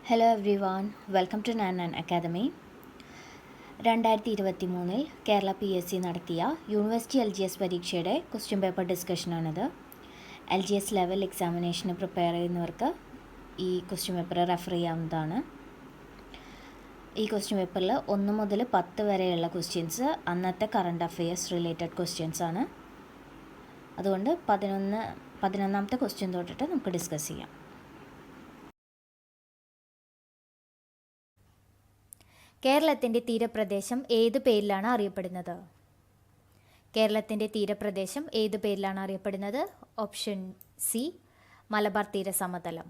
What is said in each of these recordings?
Hello everyone, welcome to നാൻ academy. 2023 Kerala PSC നടത്തിയ university LGS പരീക്ഷയുടെ ക്വസ്റ്റ്യൻ പേപ്പർ ഡിസ്കഷനാണിത്. LGS ലെവൽ എക്സാമിനേഷന് പ്രിപ്പയർ ചെയ്യുന്നവർക്ക് ഈ ക്വസ്റ്റ്യൻ പേപ്പർ റെഫർ ചെയ്യാവുന്നതാണ്. ഈ ക്വസ്റ്റ്യൻ പേപ്പറിൽ 1 മുതൽ 10 വരെയുള്ള ക്വസ്റ്റ്യൻസ് അന്നത്തെ കറണ്ട് അഫെയേഴ്സ് റിലേറ്റഡ് ക്വസ്റ്റ്യൻസ് ആണ്. അതുകൊണ്ട് 11ാമത്തെ ക്വസ്റ്റ്യൻ തൊട്ടിട്ട് നമുക്ക് ഡിസ്കസ് ചെയ്യാം. കേരളത്തിൻ്റെ തീരപ്രദേശം ഏത് പേരിലാണ് അറിയപ്പെടുന്നത്? കേരളത്തിൻ്റെ തീരപ്രദേശം ഏത് പേരിലാണ് അറിയപ്പെടുന്നത്? ഓപ്ഷൻ സി, മലബാർ തീരസമതലം.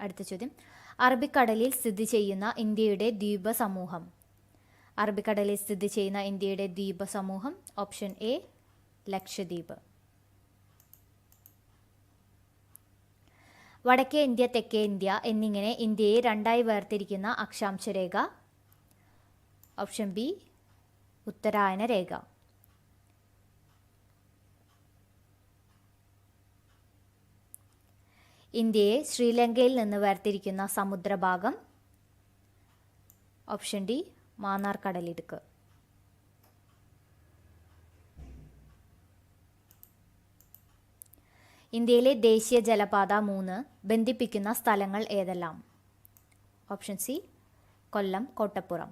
അടുത്ത ചോദ്യം, അറബിക്കടലിൽ സ്ഥിതി ചെയ്യുന്ന ഇന്ത്യയുടെ ദ്വീപ സമൂഹം. അറബിക്കടലിൽ സ്ഥിതി ചെയ്യുന്ന ഇന്ത്യയുടെ ദ്വീപ സമൂഹം ഓപ്ഷൻ എ, ലക്ഷദ്വീപ്. വടക്കേ ഇന്ത്യ, തെക്കേ ഇന്ത്യ എന്നിങ്ങനെ ഇന്ത്യയെ രണ്ടായി വേർതിരിക്കുന്ന അക്ഷാംശരേഖ ഓപ്ഷൻ ബി, ഉത്തരായന രേഖ. ഇന്ത്യയെ ശ്രീലങ്കയിൽ നിന്ന് വേർതിരിക്കുന്ന സമുദ്രഭാഗം ഓപ്ഷൻ ഡി, മാന്നാർ കടലിടുക്ക്. ഇന്ത്യയിലെ ദേശീയ ജലപാത 3 ബന്ധിപ്പിക്കുന്ന സ്ഥലങ്ങൾ ഏതെല്ലാം? ഓപ്ഷൻ സി, കൊല്ലം, കോട്ടപ്പുറം.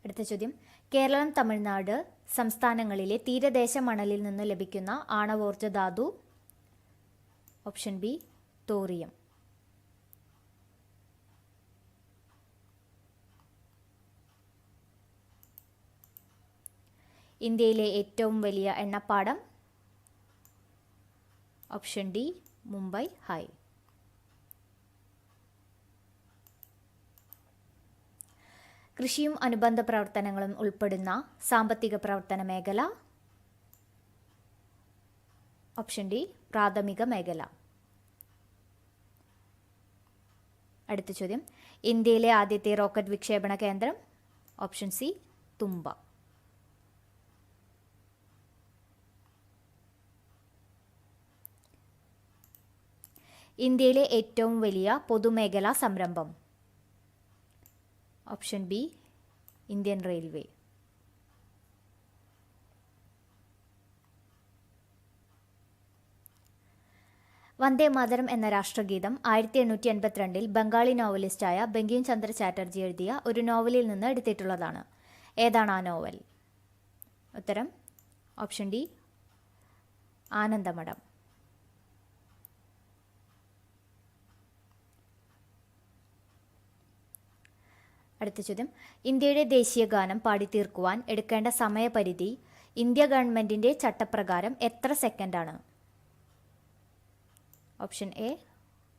അടുത്ത ചോദ്യം, കേരളം, തമിഴ്നാട് സംസ്ഥാനങ്ങളിലെ തീരദേശ മണലിൽ നിന്ന് ലഭിക്കുന്ന ആണവോർജ ധാതു ഓപ്ഷൻ ബി, തോറിയം. ഇന്ത്യയിലെ ഏറ്റവും വലിയ എണ്ണപ്പാടം ഓപ്ഷൻ ഡി, മുംബൈ ഹൈ. കൃഷിയും അനുബന്ധ പ്രവർത്തനങ്ങളും ഉൾപ്പെടുന്ന സാമ്പത്തിക പ്രവർത്തന മേഖല ഓപ്ഷൻ ഡി, പ്രാഥമിക മേഖല. അടുത്ത ചോദ്യം, ഇന്ത്യയിലെ ആദ്യത്തെ റോക്കറ്റ് വിക്ഷേപണ കേന്ദ്രം ഓപ്ഷൻ സി, തുമ്പ. ഇന്ത്യയിലെ ഏറ്റവും വലിയ പൊതുമേഖലാ സംരംഭം option B, Indian railway. Vande Mataram എന്ന രാഷ്ട്രഗീതം 1882 ബംഗാളി നോവലിസ്റ്റായ ബങ്കിം ചന്ദ്ര ചാറ്റർജി എഴുതിയ ഒരു നോവലിൽ നിന്ന് എടുത്തിട്ടുള്ളതാണ്. ഏതാണ് ആ നോവൽ? ഉത്തരം ഓപ്ഷൻ ഡി, ആനന്ദമഠം. അടുത്ത ചോദ്യം, ഇന്ത്യയുടെ ദേശീയ ഗാനം പാടിത്തീർക്കുവാൻ എടുക്കേണ്ട സമയപരിധി ഇന്ത്യ ഗവൺമെൻറ്റിൻ്റെ ചട്ടപ്രകാരം എത്ര സെക്കൻഡാണ്? Option A,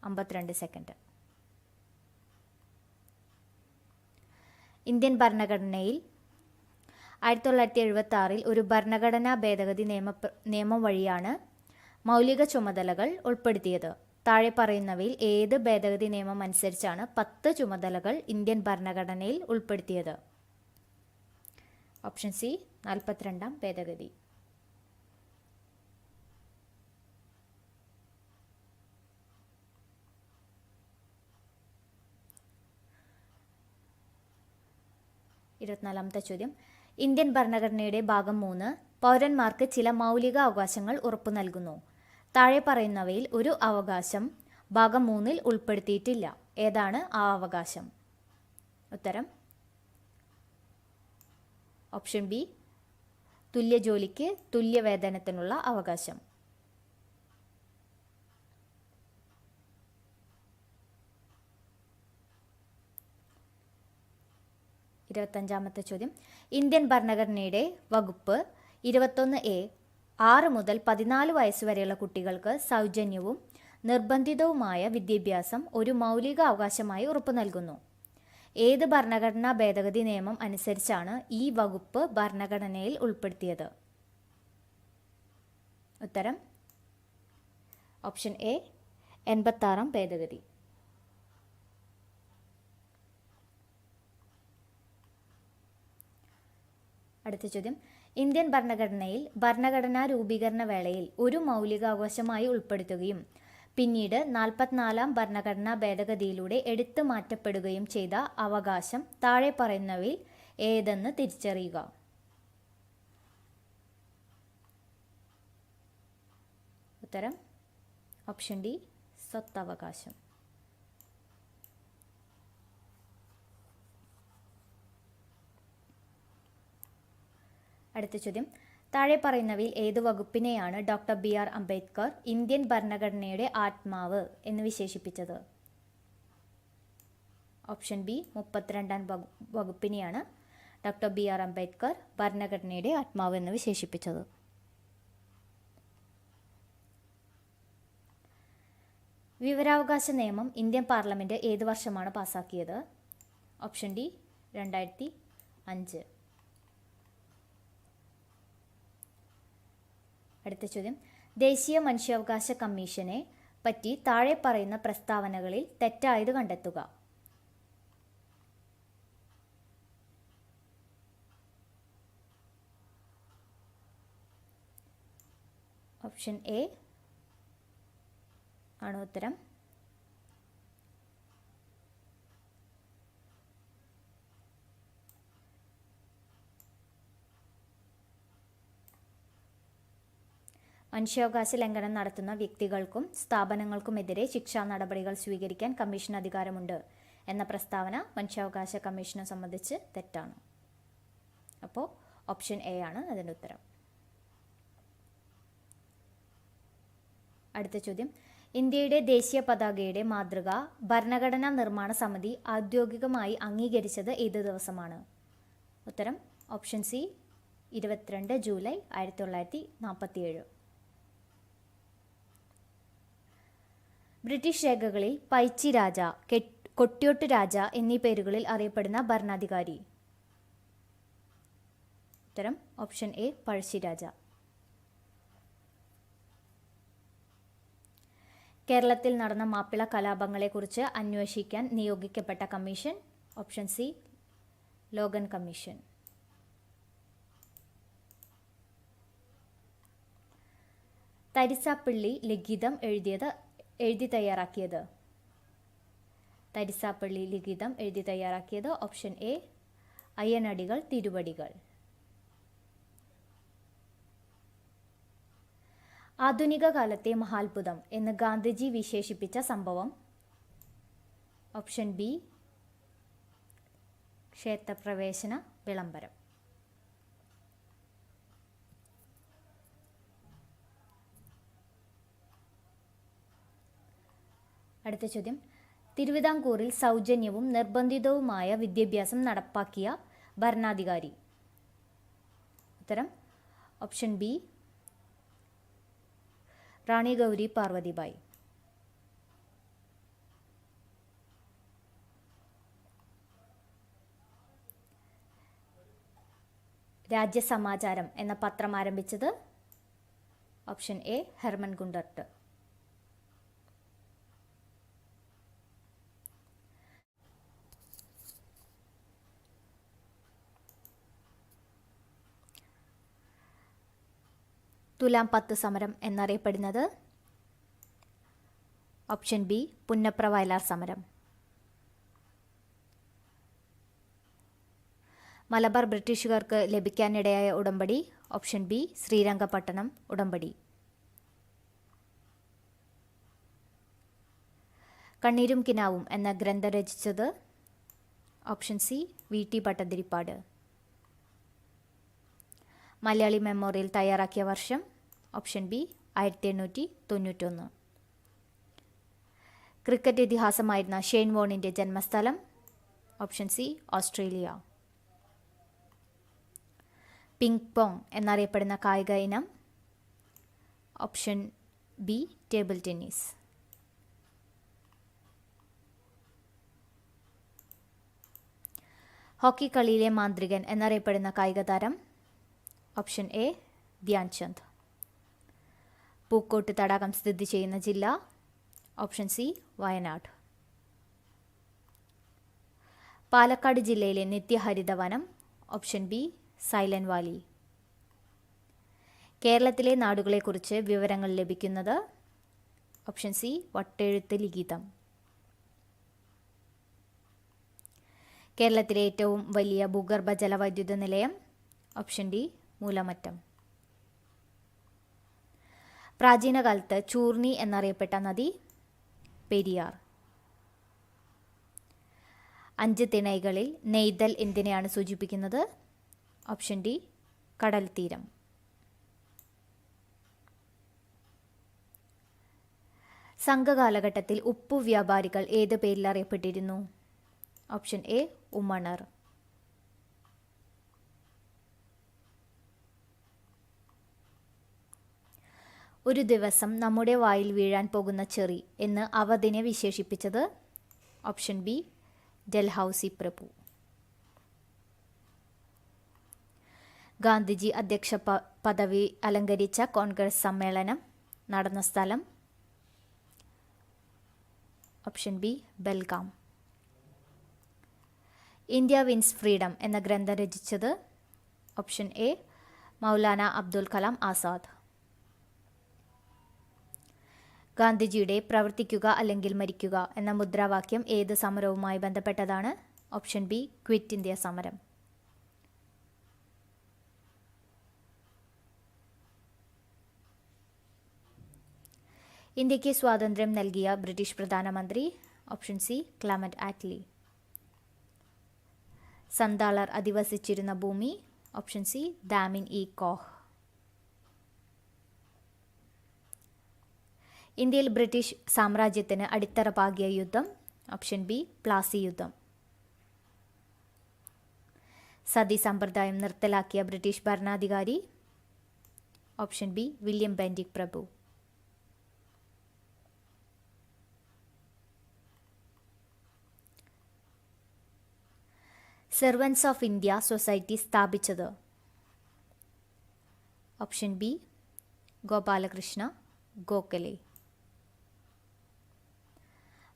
52 second. ഇന്ത്യൻ ഭരണഘടനയിൽ 1976 ഒരു ഭരണഘടനാ ഭേദഗതി നിയമം വഴിയാണ് മൗലിക ചുമതലകൾ ഉൾപ്പെടുത്തിയത്. താഴെ പറയുന്നവയിൽ ഏത് ഭേദഗതി നിയമം അനുസരിച്ചാണ് 10 ചുമതലകൾ ഇന്ത്യൻ ഭരണഘടനയിൽ ഉൾപ്പെടുത്തിയത്? ഓപ്ഷൻ സി, 42ാം ഭേദഗതി. ഇരുപത്തിനാലാമത്തെ ചോദ്യം, ഇന്ത്യൻ ഭരണഘടനയുടെ ഭാഗം 3 പൗരന്മാർക്ക് ചില മൗലിക അവകാശങ്ങൾ ഉറപ്പു നൽകുന്നു. താഴെ പറയുന്നവയിൽ ഒരു അവകാശം ഭാഗം 3 ഉൾപ്പെടുത്തിയിട്ടില്ല. ഏതാണ് ആ അവകാശം? ഉത്തരം ഓപ്ഷൻ ബി, തുല്യ ജോലിക്ക് തുല്യ വേതനത്തിനുള്ള അവകാശം. 25ാമത്തെ ചോദ്യം, ഇന്ത്യൻ ഭരണഘടനയുടെ വകുപ്പ് 21A 6 മുതൽ 14 വയസ്സ് വരെയുള്ള കുട്ടികൾക്ക് സൗജന്യവും നിർബന്ധിതവുമായ വിദ്യാഭ്യാസം ഒരു മൗലിക അവകാശമായി ഉറപ്പു നൽകുന്നു. ഏത് ഭരണഘടനാ ഭേദഗതി നിയമം അനുസരിച്ചാണ് ഈ വകുപ്പ് ഭരണഘടനയിൽ ഉൾപ്പെടുത്തിയത്? ഉത്തരം ഓപ്ഷൻ എ, 86-ാം ഭേദഗതി. അടുത്ത ചോദ്യം, ഇന്ത്യൻ ഭരണഘടനയിൽ ഭരണഘടനാ രൂപീകരണ വേളയിൽ ഒരു മൗലികാവകാശമായി ഉൾപ്പെടുത്തുകയും പിന്നീട് 44-ാം ഭരണഘടനാ ഭേദഗതിയിലൂടെ എടുത്തു മാറ്റപ്പെടുകയും ചെയ്ത അവകാശം താഴെ പറയുന്നവയിൽ ഏതെന്ന് തിരിച്ചറിയുക. ഉത്തരം ഓപ്ഷൻ ഡി, സ്വത്തവകാശം. അടുത്ത ചോദ്യം, താഴെ പറയുന്നവയിൽ ഏത് വകുപ്പിനെയാണ് ഡോക്ടർ BR അംബേദ്കർ ഇന്ത്യൻ ഭരണഘടനയുടെ ആത്മാവ് എന്ന് വിശേഷിപ്പിച്ചത്? ഓപ്ഷൻ ബി, 32-ാം വകുപ്പിനെയാണ് ഡോക്ടർ BR അംബേദ്കർ ഭരണഘടനയുടെ ആത്മാവ് എന്ന് വിശേഷിപ്പിച്ചത്. വിവരാവകാശ നിയമം ഇന്ത്യൻ പാർലമെൻറ്റ് ഏത് വർഷമാണ് പാസാക്കിയത്? Option D, 2005. അടുത്ത ചോദ്യം, ദേശീയ മനുഷ്യാവകാശ കമ്മീഷനെ പറ്റി താഴെ പറയുന്ന പ്രസ്താവനകളിൽ തെറ്റായത് കണ്ടെത്തുക. ഓപ്ഷൻ എ ആണ് ഉത്തരം. മനുഷ്യാവകാശ ലംഘനം നടത്തുന്ന വ്യക്തികൾക്കും സ്ഥാപനങ്ങൾക്കുമെതിരെ ശിക്ഷാ നടപടികൾ സ്വീകരിക്കാൻ കമ്മീഷന് അധികാരമുണ്ട് എന്ന പ്രസ്താവന മനുഷ്യാവകാശ കമ്മീഷനെ സംബന്ധിച്ച് തെറ്റാണ്. അപ്പോൾ ഓപ്ഷൻ എ ആണ് അതിൻ്റെ ഉത്തരം. അടുത്ത ചോദ്യം, ഇന്ത്യയുടെ ദേശീയ പതാകയുടെ മാതൃക ഭരണഘടനാ നിർമ്മാണ സമിതി ഔദ്യോഗികമായി അംഗീകരിച്ചത് ഏത് ദിവസമാണ്? ഉത്തരം ഓപ്ഷൻ സി, 22 ജൂലൈ 1947. ബ്രിട്ടീഷ് രേഖകളിൽ പൈച്ചി രാജ, കൊട്ടിയോട്ട് രാജ എന്നീ പേരുകളിൽ അറിയപ്പെടുന്ന ഭരണാധികാരി? ഉത്തരം ഓപ്ഷൻ എ, പഴശ്ശിരാജ. കേരളത്തിൽ നടന്ന മാപ്പിള കലാപങ്ങളെക്കുറിച്ച് അന്വേഷിക്കാൻ നിയോഗിക്കപ്പെട്ട commission? Option C, Logan commission. Tharisappalli ലിഖിതം എഴുതി തയ്യാറാക്കിയത്? തരിസാപ്പള്ളി ലിഖിതം എഴുതി തയ്യാറാക്കിയത് ഓപ്ഷൻ എ, അയ്യനടികൾ തിരുവടികൾ. ആധുനിക കാലത്തെ മഹാത്ഭുതം എന്ന് ഗാന്ധിജി വിശേഷിപ്പിച്ച സംഭവം? ഓപ്ഷൻ ബി, ക്ഷേത്രപ്രവേശന വിളംബരം. അടുത്ത ചോദ്യം, തിരുവിതാംകൂറിൽ സൗജന്യവും നിർബന്ധിതവുമായ വിദ്യാഭ്യാസം നടപ്പാക്കിയ ഭരണാധികാരി? ഉത്തരം ഓപ്ഷൻ ബി, റാണി ഗൗരി പാർവതിബായി. രാജ്യസമാചാരം എന്ന പത്രം ആരംഭിച്ചത്? Option A, Hermann Gundert. തുലാം 10 സമരം എന്നറിയപ്പെടുന്നത്? ഓപ്ഷൻ ബി, പുന്നപ്ര വയലാർ സമരം. മലബാർ ബ്രിട്ടീഷുകാർക്ക് ലഭിക്കാനിടയായ ഉടമ്പടി? ഓപ്ഷൻ ബി, ശ്രീരംഗപട്ടണം ഉടമ്പടി. കണ്ണീരും കിനാവും എന്ന ഗ്രന്ഥം രചിച്ചത്? Option C, VT Bhattathiripad. Malayali memorial തയ്യാറാക്കിയ വർഷം? Option B, 1891. ക്രിക്കറ്റ് ഇതിഹാസമായിരുന്ന ഷെയ്ൻ വോണിൻ്റെ ജന്മസ്ഥലം? Option C, Australia. Ping pong എന്നറിയപ്പെടുന്ന കായിക ഇനം? Option B, table tennis. Hockey കളിയിലെ മാന്ത്രികൻ എന്നറിയപ്പെടുന്ന കായിക താരം? Option A, Dhyan Chand. പൂക്കോട്ട് തടാകം സ്ഥിതി ചെയ്യുന്ന ജില്ല? Option C Wayanad. പാലക്കാട് ജില്ലയിലെ നിത്യഹരിതവനം. Option B Silent Valley. കേരളത്തിലെ നാടുകളെക്കുറിച്ച് വിവരങ്ങൾ ലഭിക്കുന്നത്. ഓപ്ഷൻ സി വട്ടെഴുത്ത് ലിഖിതം. കേരളത്തിലെ ഏറ്റവും വലിയ ഭൂഗർഭ ജലവൈദ്യുത നിലയം. Option D Moolamattom. പ്രാചീന കാലത്ത് ചൂർണി എന്നറിയപ്പെട്ട നദി. പെരിയാർ. 5 തിണൈകളിൽ നെയ്തൽ എന്തിനെയാണ് സൂചിപ്പിക്കുന്നത്? ഓപ്ഷൻ ഡി കടൽ തീരം. സംഘകാലഘട്ടത്തിൽ ഉപ്പു വ്യാപാരികൾ ഏത് പേരിൽ അറിയപ്പെട്ടിരുന്നു? Option A Umanar. ഒരു ദിവസം നമ്മുടെ വായിൽ വീഴാൻ പോകുന്ന ചെറി എന്ന് അവധിനെ വിശേഷിപ്പിച്ചത്. ഓപ്ഷൻ ബി ഡൽഹൌസി പ്രഭു. ഗാന്ധിജി അധ്യക്ഷ പദവി അലങ്കരിച്ച കോൺഗ്രസ് സമ്മേളനം നടന്ന സ്ഥലം. Option B Belgaum. India wins freedom എന്ന ഗ്രന്ഥം രചിച്ചത്. Option A Maulana Abdul Kalam Azad. ഗാന്ധിജിയുടെ പ്രവർത്തിക്കുക അല്ലെങ്കിൽ മരിക്കുക എന്ന മുദ്രാവാക്യം ഏത് സമരവുമായി ബന്ധപ്പെട്ടതാണ്? ഓപ്ഷൻ ബി ക്വിറ്റ് ഇന്ത്യ സമരം. ഇന്ത്യക്ക് സ്വാതന്ത്ര്യം നൽകിയ ബ്രിട്ടീഷ് പ്രധാനമന്ത്രി. Option C Clement Attlee. സന്താളർ അധിവസിച്ചിരുന്ന ഭൂമി. Option C Damin i Koh. ഇന്ത്യയിൽ ബ്രിട്ടീഷ് സാമ്രാജ്യത്തിന് അടിത്തറ പാകിയ യുദ്ധം. ഓപ്ഷൻ ബി പ്ലാസി യുദ്ധം. സതി സമ്പ്രദായം നിർത്തലാക്കിയ ബ്രിട്ടീഷ് ഭരണാധികാരി. ഓപ്ഷൻ ബി വില്യം ബെന്റിക് പ്രഭു. സെർവൻസ് ഓഫ് ഇന്ത്യ സൊസൈറ്റി സ്ഥാപിച്ചത്. Option B Gopalakrishna Gokhale.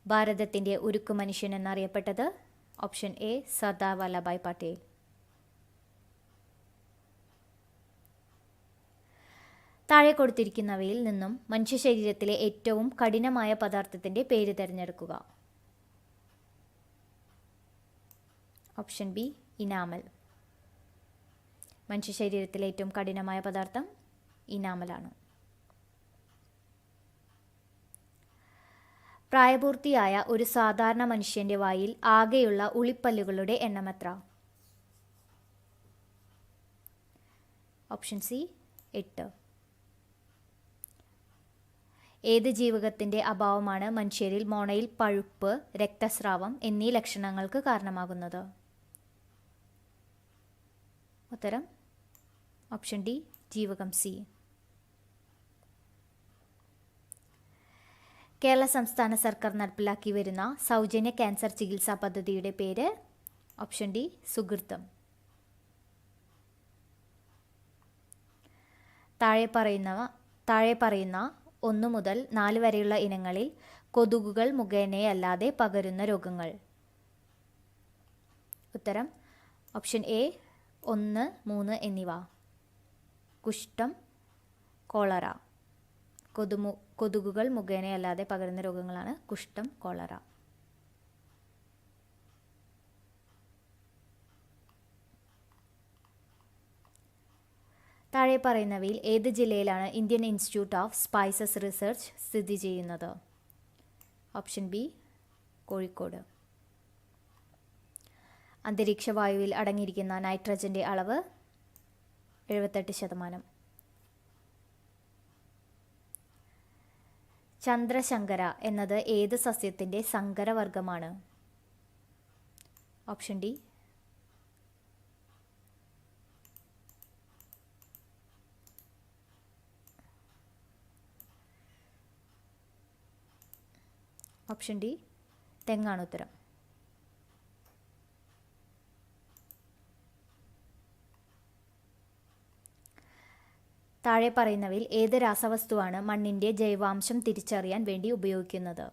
ഭാരതത്തിൻ്റെ ഉരുക്കു മനുഷ്യൻ എന്നറിയപ്പെട്ടത്. Option A Sardar Vallabhbhai Patel. താഴെ കൊടുത്തിരിക്കുന്നവയിൽ നിന്നും മനുഷ്യ ശരീരത്തിലെ ഏറ്റവും കഠിനമായ പദാർത്ഥത്തിൻ്റെ പേര് തിരഞ്ഞെടുക്കുക. Option B enamel. മനുഷ്യ ശരീരത്തിലെ ഏറ്റവും കഠിനമായ പദാർത്ഥം ഇനാമലാണ്. പ്രായപൂർത്തിയായ ഒരു സാധാരണ മനുഷ്യൻ്റെ വായിൽ ആകെയുള്ള ഉളിപ്പല്ലുകളുടെ എണ്ണം എത്ര? Option C 8. ഏത് ജീവകത്തിൻ്റെ അഭാവമാണ് മനുഷ്യരിൽ മോണയിൽ പഴുപ്പ്, രക്തസ്രാവം എന്നീ ലക്ഷണങ്ങൾക്ക് കാരണമാകുന്നത്? ഉത്തരം ഓപ്ഷൻ ഡി ജീവകം സി. കേരള സംസ്ഥാന സർക്കാർ നടപ്പിലാക്കി വരുന്ന സൗജന്യ ക്യാൻസർ ചികിത്സാ പദ്ധതിയുടെ പേര്? ഓപ്ഷൻ ഡി സുഹൃതം. താഴെ പറയുന്ന 1 മുതൽ 4 വരെയുള്ള ഇനങ്ങളിൽ കൊതുകുകൾ മുഖേനയല്ലാതെ പകരുന്ന രോഗങ്ങൾ. ഉത്തരം ഓപ്ഷൻ എ 1, 3 എന്നിവ. കുഷ്ഠം, കോളറ. കൊതുകുകൾ മുഖേനയല്ലാതെ പകരുന്ന രോഗങ്ങളാണ് കുഷ്ഠം, കോളറ. താഴെ പറയുന്നവയിൽ ഏത് ജില്ലയിലാണ് Indian institute of spices research സ്ഥിതി ചെയ്യുന്നത്? Option B Kozhikode. അന്തരീക്ഷ വായുവിൽ അടങ്ങിയിരിക്കുന്ന നൈട്രജൻ്റെ അളവ് 78%. ചന്ദ്രശങ്കര എന്നത് ഏത് സസ്യത്തിൻ്റെ സങ്കരവർഗമാണ്? ഓപ്ഷൻ ഡി ഓപ്ഷൻ ഡി തെങ്ങാണ് ഉത്തരം. താഴെ പറയുന്നവയിൽ ഏത് രാസവസ്തുവാണ് മണ്ണിൻ്റെ ജൈവാംശം തിരിച്ചറിയാൻ വേണ്ടി ഉപയോഗിക്കുന്നത്?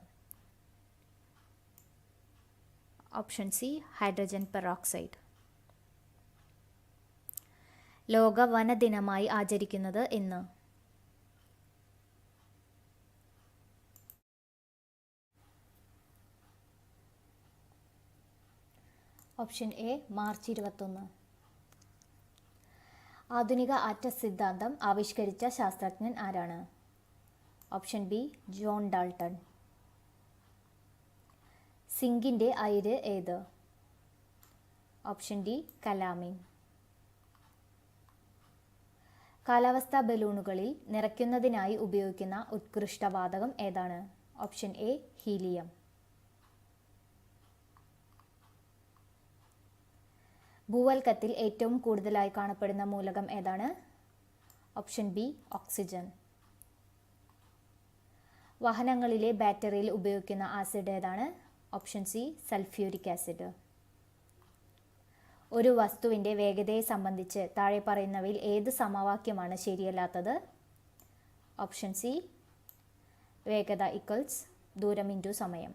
Option C hydrogen peroxide. ലോക വനദിനമായി ആചരിക്കുന്നത് എന്ന്? Option A March 21. ആധുനിക ആറ്റ സിദ്ധാന്തം ആവിഷ്കരിച്ച ശാസ്ത്രജ്ഞൻ ആരാണ്? Option B John Dalton. സിങ്കിൻ്റെ അയിര് ഏത്? Option D calamine. കാലാവസ്ഥാ ബലൂണുകളിൽ നിറയ്ക്കുന്നതിനായി ഉപയോഗിക്കുന്ന ഉത്കൃഷ്ട വാതകം ഏതാണ്? Option A helium. ഭൂവൽക്കത്തിൽ ഏറ്റവും കൂടുതലായി കാണപ്പെടുന്ന മൂലകം ഏതാണ്? Option B oxygen. വാഹനങ്ങളിലെ ബാറ്ററിയിൽ ഉപയോഗിക്കുന്ന ആസിഡ് ഏതാണ്? Option C sulphuric acid. ഒരു വസ്തുവിൻ്റെ വേഗതയെ സംബന്ധിച്ച് താഴെ പറയുന്നവയിൽ ഏത് സമവാക്യമാണ് ശരിയല്ലാത്തത്? ഓപ്ഷൻ സി വേഗത ഈക്വൽസ് ദൂരം ഇൻറ്റു സമയം.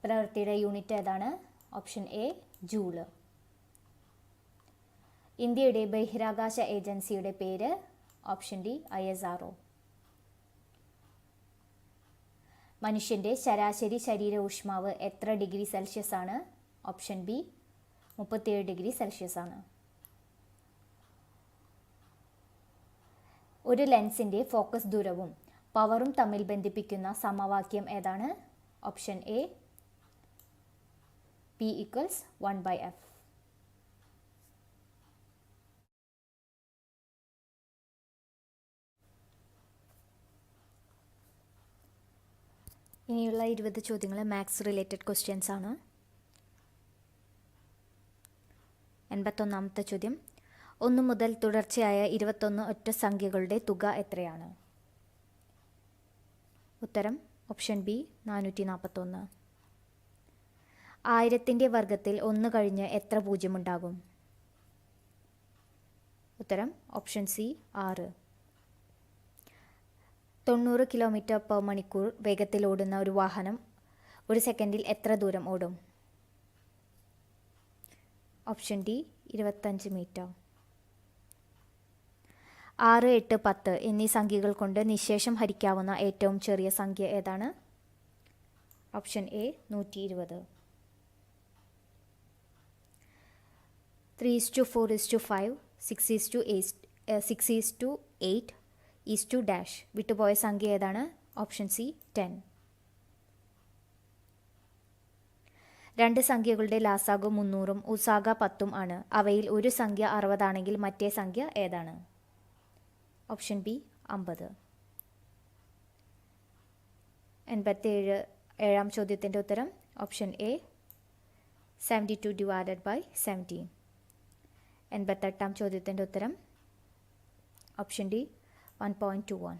പ്രവൃത്തിയുടെ യൂണിറ്റ് ഏതാണ്? Option A joule. ഇന്ത്യയുടെ ബഹിരാകാശ ഏജൻസിയുടെ പേര്? Option D ISRO. മനുഷ്യൻ്റെ ശരാശരി ശരീര ഊഷ്മാവ് എത്ര ഡിഗ്രി സെൽഷ്യസ് ആണ്? ഓപ്ഷൻ ബി 37 ഡിഗ്രി സെൽഷ്യസ് ആണ്. ഒരു ലെൻസിൻ്റെ ഫോക്കസ് ദൂരവും പവറും തമ്മിൽ ബന്ധിപ്പിക്കുന്ന സമവാക്യം ഏതാണ്? Option A P = 1/f. ഇനിയുള്ള 20 ചോദ്യങ്ങൾ മാത്സ് റിലേറ്റഡ് ക്വസ്റ്റ്യൻസ് ആണ്. 81ാമത്തെ ചോദ്യം, 1 മുതൽ തുടർച്ചയായ 21 ഒറ്റ സംഖ്യകളുടെ തുക എത്രയാണ്? ഉത്തരം ഓപ്ഷൻ ബി 441. 1000ൻ്റെ വർഗത്തിൽ 1 കഴിഞ്ഞ് എത്ര പൂജ്യമുണ്ടാകും? ഉത്തരം ഓപ്ഷൻ സി 6. 90 km/മണിക്കൂർ വേഗത്തിൽ ഓടുന്ന ഒരു വാഹനം ഒരു സെക്കൻഡിൽ എത്ര ദൂരം ഓടും? Option D 25 metre. 6, 8, 10 എന്നീ സംഖ്യകൾ കൊണ്ട് നിശേഷം ഹരിക്കാവുന്ന ഏറ്റവും ചെറിയ സംഖ്യ ഏതാണ്? Option A 120. 3:4:5, 6:8 വിട്ടുപോയ സംഖ്യ ഏതാണ്? Option C 10. 2 സംഖ്യകളുടെ ലാസാഗു 300ഉം ഉസാഗ 10ഉം ആണ്. അവയിൽ ഒരു സംഖ്യ 60 ആണെങ്കിൽ മറ്റേ സംഖ്യ ഏതാണ്? Option B 50. 87ാം ചോദ്യത്തിൻ്റെ ഉത്തരം ഓപ്ഷൻ എ 72 / 17. 88ാം ചോദ്യത്തിൻ്റെ ഉത്തരം ഓപ്ഷൻ ഡി 1.21.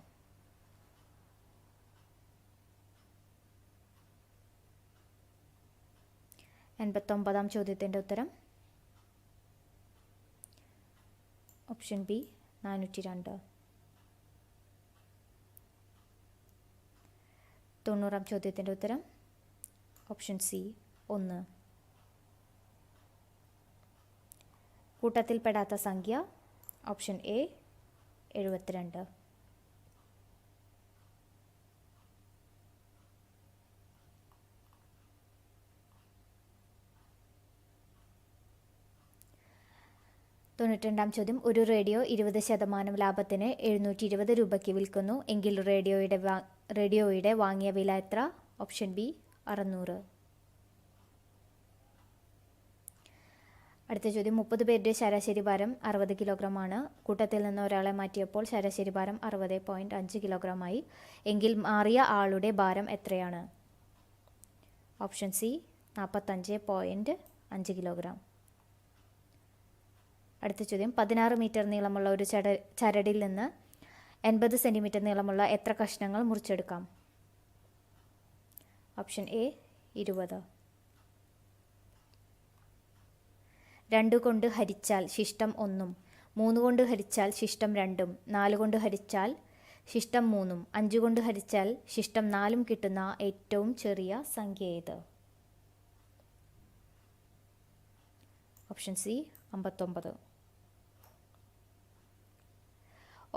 89ാം ചോദ്യത്തിൻ്റെ ഉത്തരം ഓപ്ഷൻ ബി 402. 90ാം ചോദ്യത്തിൻ്റെ ഉത്തരം ഓപ്ഷൻ സി 1. കൂട്ടത്തിൽപ്പെടാത്ത സംഖ്യ ഓപ്ഷൻ എ 72. 92ാം ചോദ്യം, ഒരു റേഡിയോ 20% ലാഭത്തിന് 720 രൂപയ്ക്ക് വിൽക്കുന്നു എങ്കിൽ റേഡിയോയുടെ വാങ്ങിയ വില എത്ര? Option B 600. അടുത്ത ചോദ്യം, 30 പേരുടെ ശരാശരി ഭാരം 60 കിലോഗ്രാമാണ്. കൂട്ടത്തിൽ നിന്ന് ഒരാളെ മാറ്റിയപ്പോൾ ശരാശരി ഭാരം 60.5 കിലോഗ്രാമായി. എങ്കിൽ മാറിയ ആളുടെ ഭാരം എത്രയാണ്? Option C 45.5 kilogram. അടുത്ത ചോദ്യം, 16 മീറ്റർ നീളമുള്ള ഒരു ചരടിൽ നിന്ന് 80 സെൻറ്റിമീറ്റർ നീളമുള്ള എത്ര കഷ്ണങ്ങൾ മുറിച്ചെടുക്കാം? Option A 20. 2 കൊണ്ട് ഹരിച്ചാൽ ശിഷ്ടം 1ഉം 3 കൊണ്ട് ഹരിച്ചാൽ ശിഷ്ടം 2ഉം 4 കൊണ്ട് ഹരിച്ചാൽ ശിഷ്ടം 3ഉം 5 കൊണ്ട് ഹരിച്ചാൽ ശിഷ്ടം 4ഉം കിട്ടുന്ന ഏറ്റവും ചെറിയ സംഖ്യ ഏത്? Option C 59.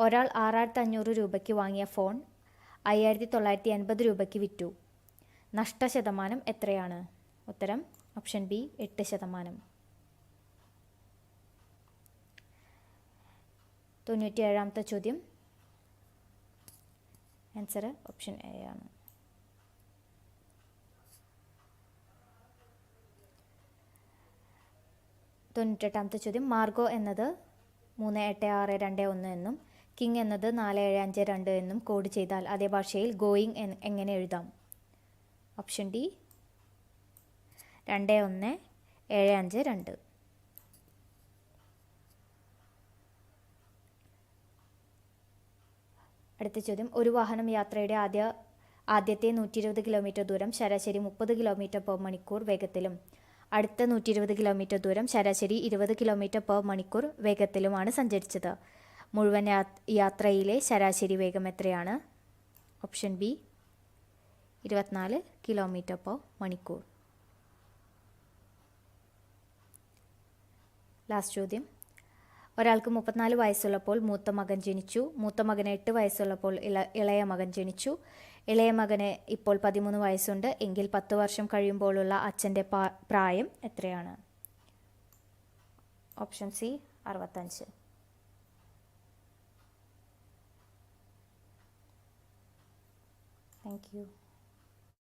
ഒരാൾ 6500 രൂപയ്ക്ക് വാങ്ങിയ ഫോൺ 5980 രൂപയ്ക്ക് വിറ്റു. നഷ്ടശതമാനം എത്രയാണ്? ഉത്തരം ഓപ്ഷൻ ബി 8%. 97ാമത്തെ ചോദ്യം. ആൻസർ ഓപ്ഷൻ എ ആണ്. 98ാമത്തെ ചോദ്യം. മാർഗോ എന്നത് 386221 എന്നും കിങ് എന്നത് 4752 എന്നും കോഡ് ചെയ്താൽ അതേ ഭാഷയിൽ ഗോയിങ് എങ്ങനെ എഴുതാം? Option D 21752. അടുത്ത ചോദ്യം. ഒരു വാഹനം യാത്രയുടെ ആദ്യത്തെ 120 കിലോമീറ്റർ ദൂരം ശരാശരി 30 km/മണിക്കൂർ വേഗത്തിലും അടുത്ത 120 കിലോമീറ്റർ ദൂരം ശരാശരി 20 km/മണിക്കൂർ വേഗത്തിലുമാണ് സഞ്ചരിച്ചത്. മുഴുവൻ യാത്രയിലെ ശരാശരി വേഗം എത്രയാണ്? Option B 24 km/മണിക്കൂർ. ലാസ്റ്റ് ചോദ്യം. ഒരാൾക്ക് 34 വയസ്സുള്ളപ്പോൾ മൂത്ത മകൻ ജനിച്ചു. മൂത്ത മകന് 8 വയസ്സുള്ളപ്പോൾ ഇളയ മകൻ ജനിച്ചു. ഇളയ മകന് ഇപ്പോൾ 13 വയസ്സുണ്ട് എങ്കിൽ 10 വർഷം കഴിയുമ്പോഴുള്ള അച്ഛൻ്റെ പ്രായം എത്രയാണ്? Option C 65. Thank you.